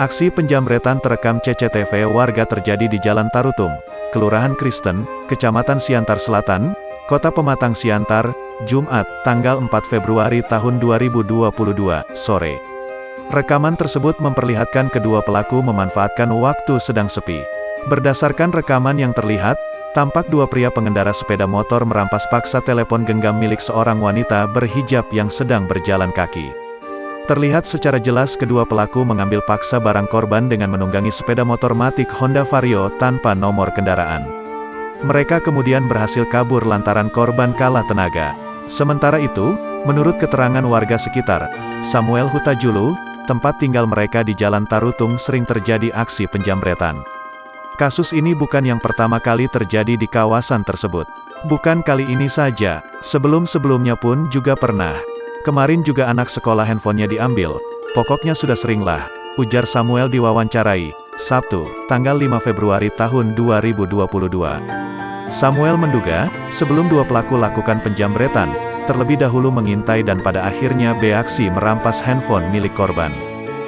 Aksi penjamretan terekam CCTV warga terjadi di Jalan Tarutung, Kelurahan Kristen, Kecamatan Siantar Selatan, Kota Pematang Siantar, Jumat, tanggal 4 Februari tahun 2022, sore. Rekaman tersebut memperlihatkan kedua pelaku memanfaatkan waktu sedang sepi. Berdasarkan rekaman yang terlihat, tampak dua pria pengendara sepeda motor merampas paksa telepon genggam milik seorang wanita berhijab yang sedang berjalan kaki. Terlihat secara jelas kedua pelaku mengambil paksa barang korban dengan menunggangi sepeda motor Matic Honda Vario tanpa nomor kendaraan. Mereka kemudian berhasil kabur lantaran korban kalah tenaga. Sementara itu, menurut keterangan warga sekitar, Samuel Hutajulu, tempat tinggal mereka di Jalan Tarutung sering terjadi aksi penjamretan. Kasus ini bukan yang pertama kali terjadi di kawasan tersebut. Bukan kali ini saja, sebelum-sebelumnya pun juga pernah. Kemarin juga anak sekolah handphonenya diambil, pokoknya sudah seringlah, ujar Samuel diwawancarai, Sabtu, tanggal 5 Februari tahun 2022. Samuel menduga, sebelum dua pelaku lakukan penjamretan, terlebih dahulu mengintai dan pada akhirnya beaksi merampas handphone milik korban.